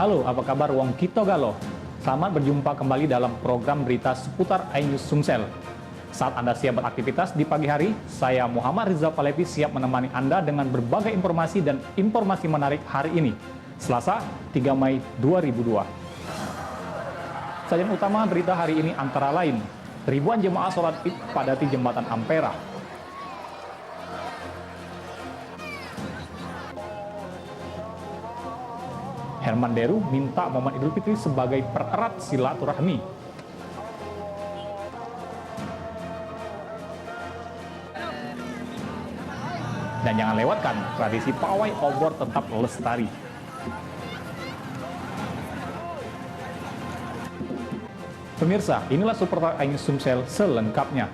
Halo, apa kabar wong kita galo? Selamat berjumpa kembali dalam program berita seputar iNews Sumsel. Saat Anda siap beraktivitas di pagi hari, saya Muhammad Rizal Palevi siap menemani Anda dengan berbagai informasi dan informasi menarik hari ini, Selasa, 3 Mei 2002. Sajian utama berita hari ini antara lain, ribuan jemaah sholat Id padati jembatan Ampera. Herman Deru minta momen Idul Fitri sebagai pererat silaturahmi. Dan jangan lewatkan tradisi pawai obor tetap lestari. Pemirsa, inilah Super iNews Sumsel selengkapnya.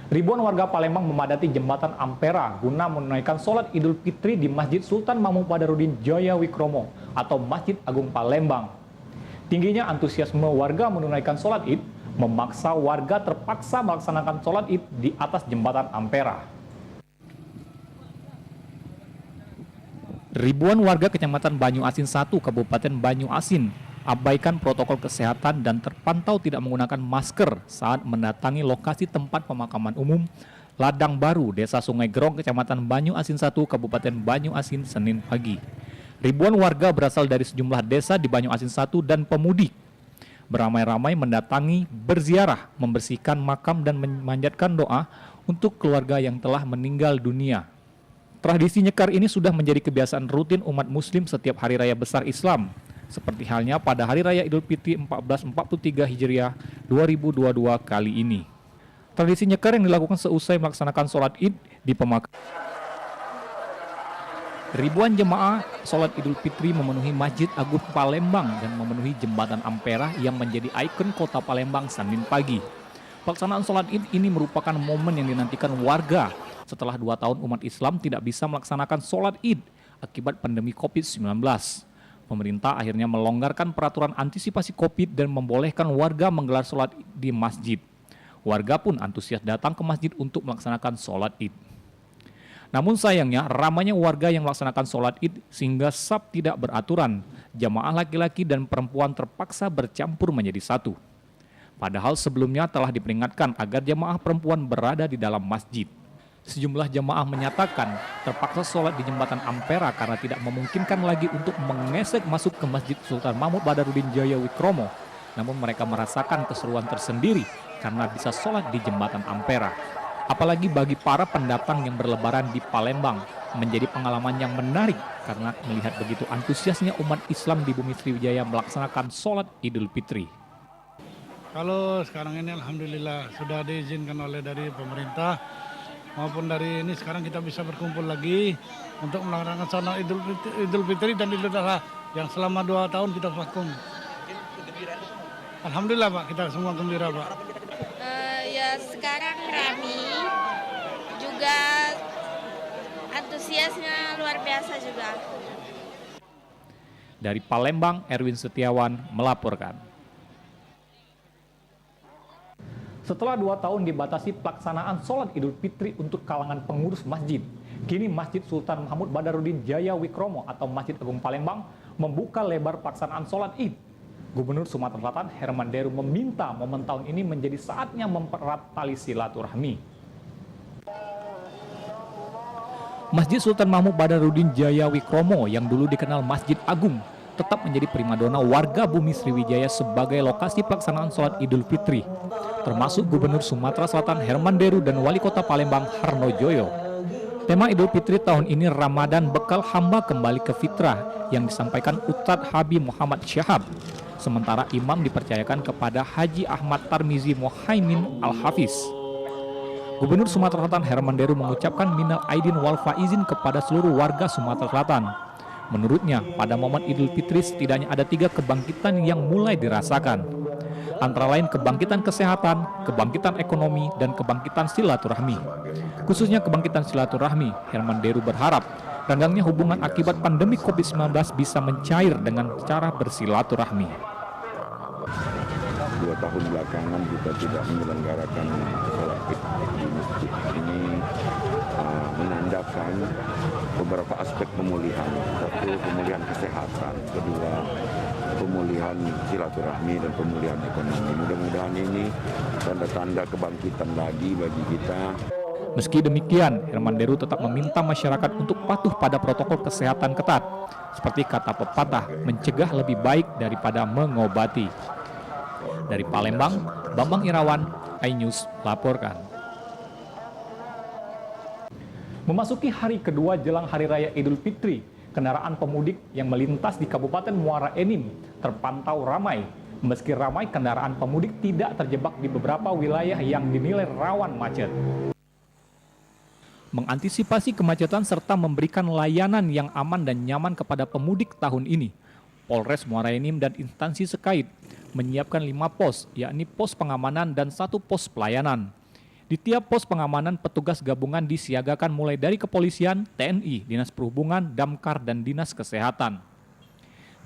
Ribuan warga Palembang memadati jembatan Ampera guna menunaikan sholat Idul Fitri di Masjid Sultan Mahmud Badarudin Jaya Wikromo atau Masjid Agung Palembang. Tingginya antusiasme warga menunaikan sholat Id memaksa warga terpaksa melaksanakan sholat Id di atas jembatan Ampera. Ribuan warga Kecamatan Banyu Asin 1, Kabupaten Banyu Asin abaikan protokol kesehatan dan terpantau tidak menggunakan masker saat mendatangi lokasi tempat pemakaman umum Ladang Baru, Desa Sungai Gerong, Kecamatan Banyu Asin 1, Kabupaten Banyu Asin, Senin pagi. Ribuan warga berasal dari sejumlah desa di Banyu Asin 1 dan pemudik beramai-ramai mendatangi, berziarah, membersihkan makam dan memanjatkan doa untuk keluarga yang telah meninggal dunia. Tradisi nyekar ini sudah menjadi kebiasaan rutin umat muslim setiap hari raya besar Islam, seperti halnya pada Hari Raya Idul Fitri 1443 Hijriah 2022 kali ini. Tradisi nyekar yang dilakukan seusai melaksanakan sholat Id di pemakaman. Ribuan jemaah sholat Idul Fitri memenuhi Masjid Agung Palembang dan memenuhi jembatan Ampera yang menjadi ikon kota Palembang Senin pagi. Pelaksanaan sholat Id ini merupakan momen yang dinantikan warga setelah 2 tahun umat Islam tidak bisa melaksanakan sholat Id akibat pandemi COVID-19. Pemerintah akhirnya melonggarkan peraturan antisipasi COVID dan membolehkan warga menggelar sholat di masjid. Warga pun antusias datang ke masjid untuk melaksanakan sholat Id. Namun sayangnya ramainya warga yang melaksanakan sholat Id sehingga saf tidak beraturan. Jamaah laki-laki dan perempuan terpaksa bercampur menjadi satu. Padahal sebelumnya telah diperingatkan agar jamaah perempuan berada di dalam masjid. Sejumlah jamaah menyatakan terpaksa sholat di jembatan Ampera karena tidak memungkinkan lagi untuk mengesek masuk ke Masjid Sultan Mahmud Badarudin Jaya Wikromo. Namun mereka merasakan keseruan tersendiri karena bisa sholat di jembatan Ampera. Apalagi bagi para pendatang yang berlebaran di Palembang, menjadi pengalaman yang menarik karena melihat begitu antusiasnya umat Islam di Bumi Sriwijaya melaksanakan sholat Idul Fitri. Kalau sekarang ini alhamdulillah sudah diizinkan oleh dari pemerintah maupun dari ini sekarang kita bisa berkumpul lagi untuk melaksanakan sholat Idul Fitri dan Idul Adha yang selama 2 tahun kita vakum. Alhamdulillah Pak, kita semua gembira Pak. Ya sekarang rame, juga antusiasnya luar biasa juga. Dari Palembang, Erwin Setiawan melaporkan. Setelah 2 tahun dibatasi pelaksanaan sholat Idul Fitri untuk kalangan pengurus masjid, kini Masjid Sultan Mahmud Badarudin Jaya Wikromo atau Masjid Agung Palembang membuka lebar pelaksanaan sholat Id. Gubernur Sumatera Selatan Herman Deru meminta momen tahun ini menjadi saatnya mempererat tali silaturahmi. Masjid Sultan Mahmud Badarudin Jaya Wikromo yang dulu dikenal Masjid Agung tetap menjadi primadona warga Bumi Sriwijaya sebagai lokasi pelaksanaan sholat Idul Fitri, termasuk Gubernur Sumatera Selatan Herman Deru dan Wali Kota Palembang Harno Joyo. Tema Idul Fitri tahun ini Ramadan bekal hamba kembali ke fitrah yang disampaikan Ustadz Habib Muhammad Syahab, sementara imam dipercayakan kepada Haji Ahmad Tarmizi Mohaimin Al-Hafiz. Gubernur Sumatera Selatan Herman Deru mengucapkan minal aidin wal faizin kepada seluruh warga Sumatera Selatan. Menurutnya, pada momen Idul Fitri setidaknya ada 3 kebangkitan yang mulai dirasakan. Antara lain kebangkitan kesehatan, kebangkitan ekonomi, dan kebangkitan silaturahmi. Khususnya kebangkitan silaturahmi, Herman Deru berharap renggangnya hubungan akibat pandemi COVID-19 bisa mencair dengan cara bersilaturahmi. 2 tahun belakangan kita tidak menyelenggarakan sholat Id di masjid ini menandakan beberapa aspek pemulihan. Satu, pemulihan kesehatan. Kedua, pemulihan silaturahmi dan pemulihan ekonomi. Mudah-mudahan ini tanda-tanda kebangkitan lagi bagi kita. Meski demikian, Herman Deru tetap meminta masyarakat untuk patuh pada protokol kesehatan ketat. Seperti kata pepatah, mencegah lebih baik daripada mengobati. Dari Palembang, Bambang Irawan, iNews laporkan. Memasuki hari kedua jelang Hari Raya Idul Fitri, kendaraan pemudik yang melintas di Kabupaten Muara Enim terpantau ramai. Meski ramai, kendaraan pemudik tidak terjebak di beberapa wilayah yang dinilai rawan macet. Mengantisipasi kemacetan serta memberikan layanan yang aman dan nyaman kepada pemudik tahun ini, Polres Muara Enim dan instansi sekait menyiapkan 5 pos, yakni pos pengamanan dan 1 pos pelayanan. Di tiap pos pengamanan, petugas gabungan disiagakan mulai dari kepolisian, TNI, Dinas Perhubungan, Damkar, dan Dinas Kesehatan.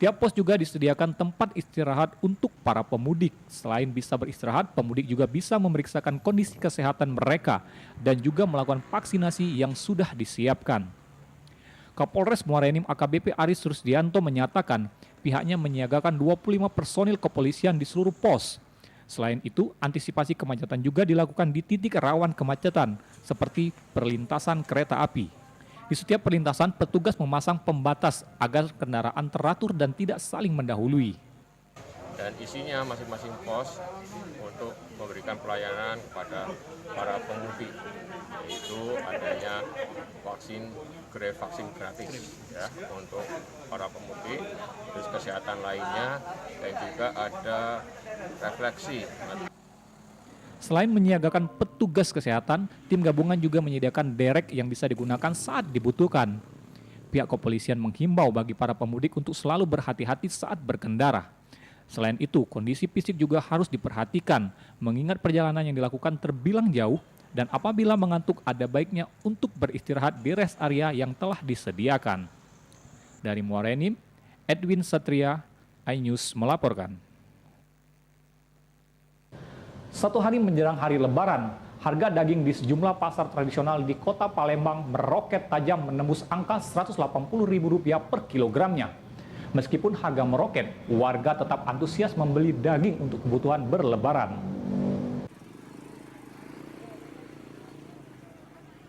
Tiap pos juga disediakan tempat istirahat untuk para pemudik. Selain bisa beristirahat, pemudik juga bisa memeriksakan kondisi kesehatan mereka dan juga melakukan vaksinasi yang sudah disiapkan. Kapolres Muara Enim AKBP Aris Rusdianto menyatakan pihaknya menyiagakan 25 personil kepolisian di seluruh pos. Selain itu, antisipasi kemacetan juga dilakukan di titik rawan kemacetan seperti perlintasan kereta api. Di setiap perlintasan, petugas memasang pembatas agar kendaraan teratur dan tidak saling mendahului. Dan isinya masing-masing pos untuk memberikan pelayanan kepada para pemudik, yaitu adanya vaksin gratis ya untuk para pemudik, terus kesehatan lainnya, dan juga ada refleksi. Selain menyiagakan petugas kesehatan, tim gabungan juga menyediakan derek yang bisa digunakan saat dibutuhkan. Pihak kepolisian menghimbau bagi para pemudik untuk selalu berhati-hati saat berkendara. Selain itu, kondisi fisik juga harus diperhatikan, mengingat perjalanan yang dilakukan terbilang jauh, dan apabila mengantuk ada baiknya untuk beristirahat di rest area yang telah disediakan. Dari Muara Enim, Edwin Satria, iNews melaporkan. Satu hari menjelang hari Lebaran, harga daging di sejumlah pasar tradisional di kota Palembang meroket tajam menembus angka Rp180.000 per kilogramnya. Meskipun harga meroket, warga tetap antusias membeli daging untuk kebutuhan berlebaran.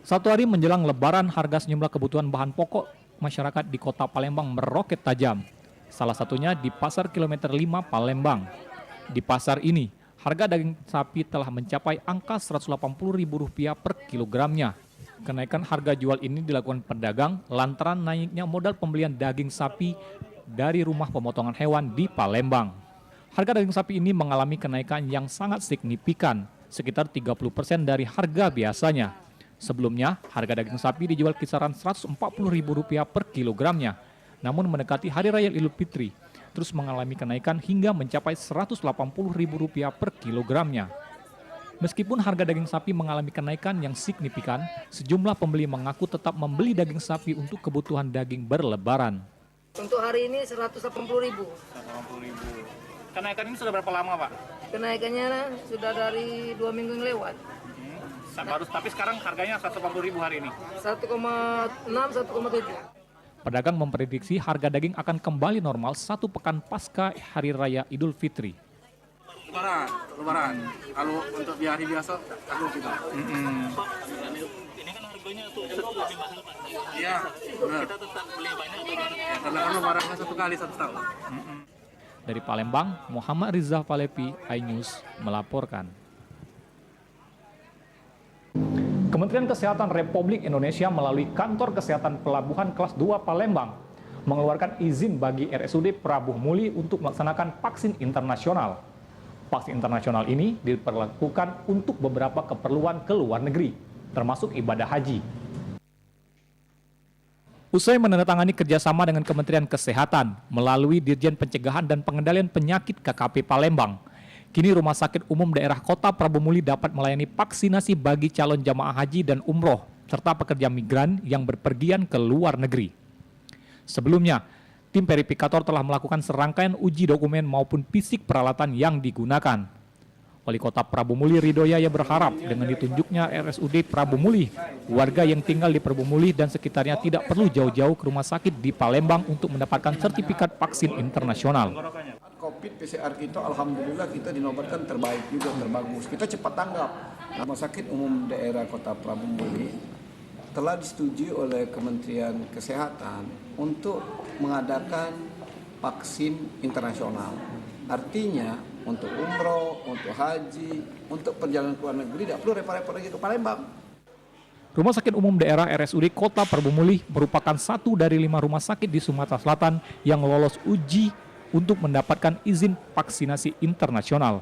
Satu hari menjelang Lebaran, harga sejumlah kebutuhan bahan pokok masyarakat di kota Palembang meroket tajam. Salah satunya di Pasar Kilometer 5 Palembang. Di pasar ini, harga daging sapi telah mencapai angka Rp180.000 per kilogramnya. Kenaikan harga jual ini dilakukan pedagang lantaran naiknya modal pembelian daging sapi dari rumah pemotongan hewan di Palembang. Harga daging sapi ini mengalami kenaikan yang sangat signifikan, sekitar 30% dari harga biasanya. Sebelumnya, harga daging sapi dijual kisaran Rp140.000 per kilogramnya. Namun mendekati Hari Raya Idul Fitri, terus mengalami kenaikan hingga mencapai Rp180.000 per kilogramnya. Meskipun harga daging sapi mengalami kenaikan yang signifikan, sejumlah pembeli mengaku tetap membeli daging sapi untuk kebutuhan daging berlebaran. Untuk hari ini Rp180.000. Kenaikan ini sudah berapa lama, Pak? Kenaikannya sudah dari 2 minggu yang lewat. Tapi sekarang harganya Rp180.000 hari ini. 1,6, 1,7. Pedagang memprediksi harga daging akan kembali normal 1 pekan pasca Hari Raya Idul Fitri. Lebaran. Kalau untuk di hari biasa, aku juga. Ini kan harganya tuh lebih mahal, Pak. Iya, benar. Kita tetap beli banyak atau gimana? Ya, karena kan lebarannya 1 kali 1 tahun. Dari Palembang, Muhammad Rizal Falepi, iNews melaporkan. Kementerian Kesehatan Republik Indonesia melalui Kantor Kesehatan Pelabuhan Kelas 2 Palembang mengeluarkan izin bagi RSUD Prabu Muli untuk melaksanakan vaksin internasional. Vaksin internasional ini diperlakukan untuk beberapa keperluan ke luar negeri, termasuk ibadah haji. Usai menandatangani kerjasama dengan Kementerian Kesehatan melalui Dirjen Pencegahan dan Pengendalian Penyakit KKP Palembang, kini Rumah Sakit Umum Daerah Kota Prabu Muli dapat melayani vaksinasi bagi calon jamaah haji dan umroh, serta pekerja migran yang berpergian ke luar negeri. Sebelumnya, tim verifikator telah melakukan serangkaian uji dokumen maupun fisik peralatan yang digunakan. Wali Kota Prabu Muli Ridho Yaya berharap dengan ditunjuknya RSUD Prabu Muli, warga yang tinggal di Prabu Muli dan sekitarnya tidak perlu jauh-jauh ke rumah sakit di Palembang untuk mendapatkan sertifikat vaksin internasional. COVID PCR kita alhamdulillah kita dinobatkan terbaik juga, terbagus. Kita cepat tanggap. Rumah Sakit Umum Daerah Kota Prabu Muli telah disetujui oleh Kementerian Kesehatan untuk mengadakan vaksin internasional. Artinya untuk umroh, untuk haji, untuk perjalanan ke luar negeri tidak perlu repot-repot lagi ke Palembang. Rumah Sakit Umum Daerah RSUD Kota Prabu Muli merupakan satu dari 5 rumah sakit di Sumatera Selatan yang lolos uji untuk mendapatkan izin vaksinasi internasional.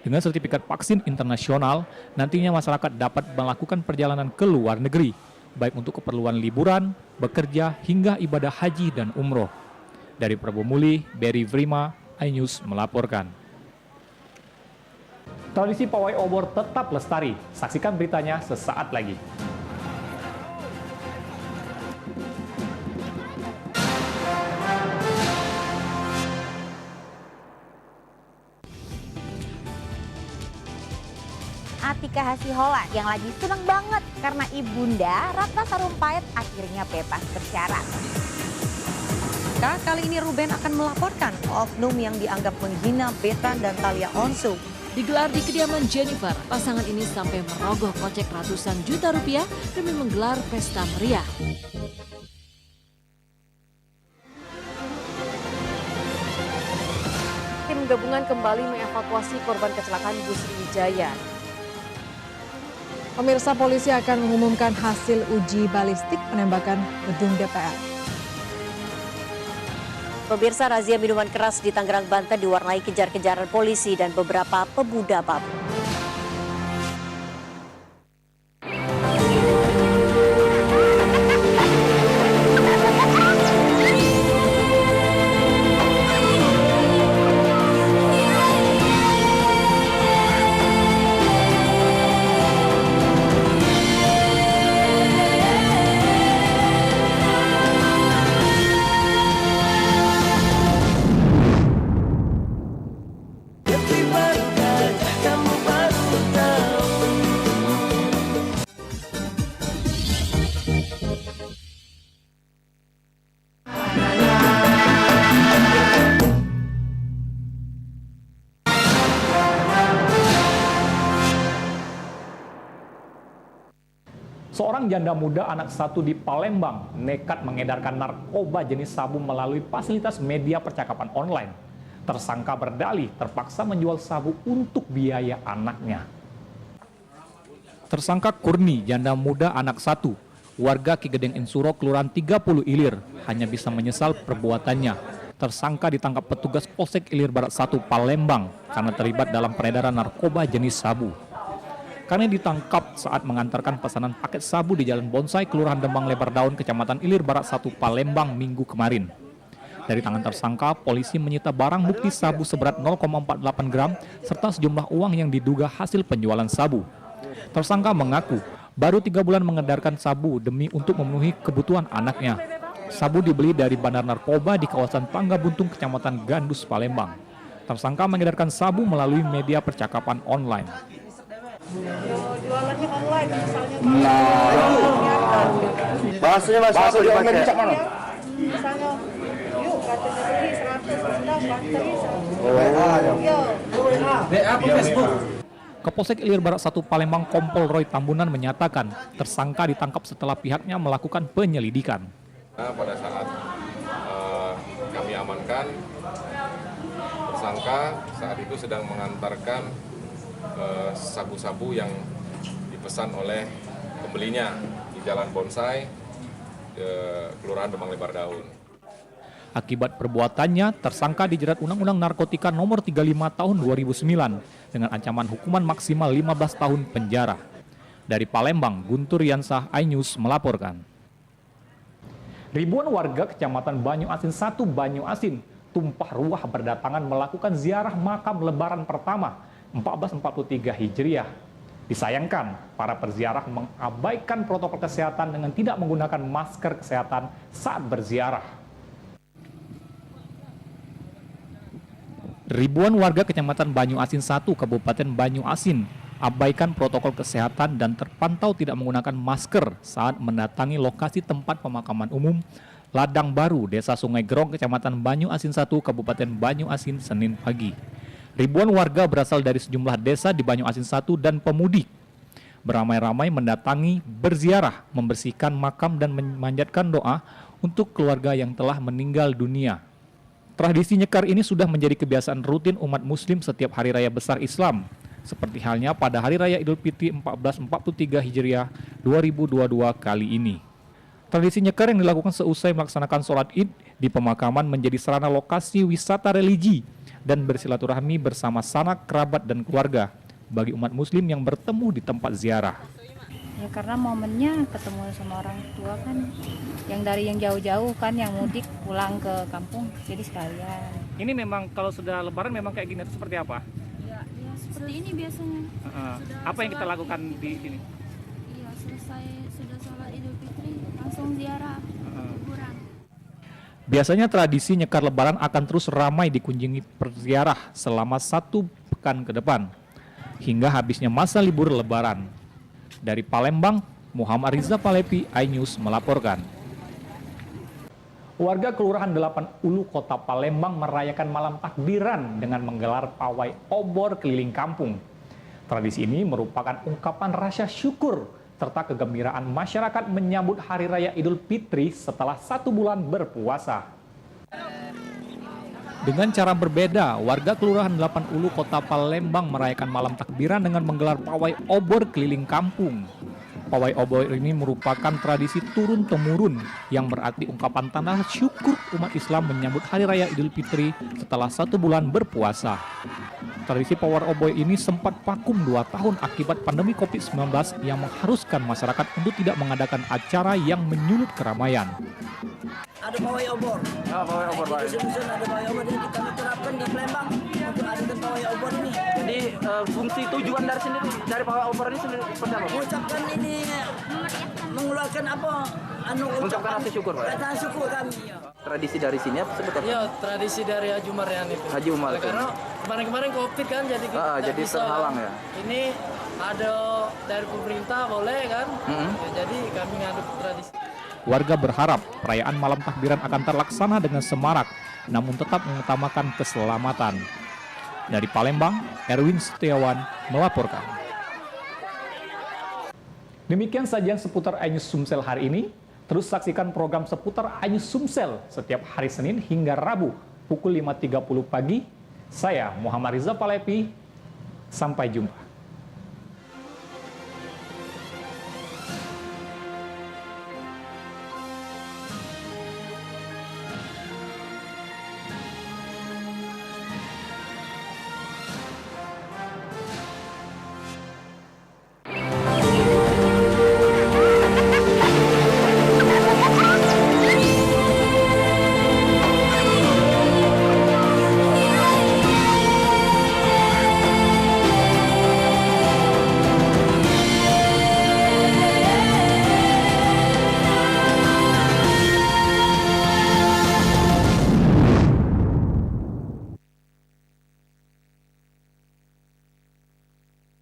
Dengan sertifikat vaksin internasional, nantinya masyarakat dapat melakukan perjalanan ke luar negeri, baik untuk keperluan liburan, bekerja, hingga ibadah haji dan umroh. Dari Prabu Muli, Berry Vrima, iNews melaporkan. Tradisi pawai obor tetap lestari. Saksikan beritanya sesaat lagi. Atika Hasiholan yang lagi seneng banget karena ibunda Ratna Sarumpait akhirnya bebas bersyarat. Kali ini Ruben akan melaporkan oknum yang dianggap menghina Bethan dan Thalia Onsu. Digelar di kediaman Jennifer, pasangan ini sampai merogoh kocek ratusan juta rupiah demi menggelar pesta meriah. Tim gabungan kembali mengevakuasi korban kecelakaan bus Wijaya. Pemirsa, polisi akan mengumumkan hasil uji balistik penembakan gedung DPR. Pemirsa, razia minuman keras di Tangerang, Banten diwarnai kejar-kejaran polisi dan beberapa pemuda mabuk. Seorang janda muda anak satu di Palembang nekat mengedarkan narkoba jenis sabu melalui fasilitas media percakapan online. Tersangka berdalih terpaksa menjual sabu untuk biaya anaknya. Tersangka Kurni, janda muda anak satu, warga Ki Gedeng Insuro, Kelurahan 30 Ilir, hanya bisa menyesal perbuatannya. Tersangka ditangkap petugas Polsek Ilir Barat 1 Palembang karena terlibat dalam peredaran narkoba jenis sabu. Karena ditangkap saat mengantarkan pesanan paket sabu di Jalan Bonsai, Kelurahan Demang Lebar Daun, Kecamatan Ilir Barat 1 Palembang Minggu kemarin. Dari tangan tersangka, polisi menyita barang bukti sabu seberat 0,48 gram serta sejumlah uang yang diduga hasil penjualan sabu. Tersangka mengaku baru 3 bulan mengedarkan sabu demi untuk memenuhi kebutuhan anaknya. Sabu dibeli dari bandar narkoba di kawasan Tangga Buntung, Kecamatan Gandus, Palembang. Tersangka mengedarkan sabu melalui media percakapan online. Jualannya online misalnya. Bahasanya bahasa online bisa mana? Misalnya, yuk katanya beli 100, sudah banteri 100. WA Facebook. Kapolsek Ilir Barat 1 Palembang Kompol Roy Tambunan menyatakan tersangka ditangkap setelah pihaknya melakukan penyelidikan. Pada saat kami amankan, tersangka saat itu sedang mengantarkan sabu-sabu yang dipesan oleh pembelinya di Jalan Bonsai, Kelurahan Demang Lebar Daun. Akibat perbuatannya, tersangka dijerat Undang-Undang Narkotika Nomor 35 Tahun 2009 dengan ancaman hukuman maksimal 15 tahun penjara. Dari Palembang, Guntur Yansah, iNews melaporkan. Ribuan warga Kecamatan Banyu Asin 1 Banyu Asin tumpah ruah berdatangan melakukan ziarah makam Lebaran pertama 1443 Hijriah. Disayangkan, para perziarah mengabaikan protokol kesehatan dengan tidak menggunakan masker kesehatan saat berziarah. Ribuan warga Kecamatan Banyu Asin 1, Kabupaten Banyu Asin, abaikan protokol kesehatan dan terpantau tidak menggunakan masker saat mendatangi lokasi tempat pemakaman umum Ladang Baru, Desa Sungai Gerong, Kecamatan Banyu Asin 1, Kabupaten Banyu Asin, Senin pagi. Ribuan warga berasal dari sejumlah desa di Banyu Asin 1 dan pemudik beramai-ramai mendatangi, berziarah, membersihkan makam dan memanjatkan doa untuk keluarga yang telah meninggal dunia. Tradisi nyekar ini sudah menjadi kebiasaan rutin umat muslim setiap hari raya besar Islam, seperti halnya pada Hari Raya Idul Fitri 1443 Hijriah 2022 kali ini. Tradisi nyekar yang dilakukan seusai melaksanakan sholat id di pemakaman menjadi sarana lokasi wisata religi dan bersilaturahmi bersama sanak, kerabat, dan keluarga bagi umat muslim yang bertemu di tempat ziarah. Ya karena momennya ketemu sama orang tua kan, yang jauh-jauh kan, yang mudik pulang ke kampung, jadi sekalian. Ini memang kalau sudah lebaran memang kayak gini, itu seperti apa? Ya seperti ini biasanya. Apa yang kita lakukan di sini? Iya, sudah sholat Idul Fitri, langsung ziarah, liburan. Biasanya tradisi nyekar lebaran akan terus ramai dikunjungi perziarah selama 1 pekan ke depan, hingga habisnya masa libur lebaran. Dari Palembang, Muhammad Riza Palepi, iNews melaporkan. Warga Kelurahan 8 Ulu, Kota Palembang merayakan malam takbiran dengan menggelar pawai obor keliling kampung. Tradisi ini merupakan ungkapan rasa syukur serta kegembiraan masyarakat menyambut Hari Raya Idul Fitri setelah 1 bulan berpuasa. Dengan cara berbeda, warga Kelurahan 8 Ulu, Kota Palembang merayakan malam takbiran dengan menggelar pawai obor keliling kampung. Pawai obor ini merupakan tradisi turun-temurun yang berarti ungkapan tanda syukur umat Islam menyambut Hari Raya Idul Fitri setelah 1 bulan berpuasa. Tradisi pawai obor ini sempat vakum 2 tahun akibat pandemi COVID-19 yang mengharuskan masyarakat untuk tidak mengadakan acara yang menyulut keramaian. Ada pawai obor. Pawai obor, Pak. Di dusun ada pawai obor yang kita terapkan di Palembang untuk adakan pawai obor ini. Jadi fungsi tujuan dari pawai obor ini sendiri seperti apa? Mengucapkan ini, mengeluarkan apa? Mengucapkan rasa syukur, Pak. Rasa syukur kami. Tradisi dari sini apa sebetulnya? Iya, tradisi dari Haji Umar yang itu. Haji Umar. Karena kemarin-kemarin COVID kan, jadi kita jadi bisa, terhalang ya. Ini ada dari pemerintah boleh kan? Ya, jadi kami ngaduk tradisi. Warga berharap perayaan malam takbiran akan terlaksana dengan semarak, namun tetap mengutamakan keselamatan. Dari Palembang, Erwin Setiawan melaporkan. Demikian sajian seputar iNews Sumsel hari ini. Terus saksikan program seputar iNews Sumsel setiap hari Senin hingga Rabu pukul 5.30 pagi. Saya Muhammad Riza Palepi. Sampai jumpa.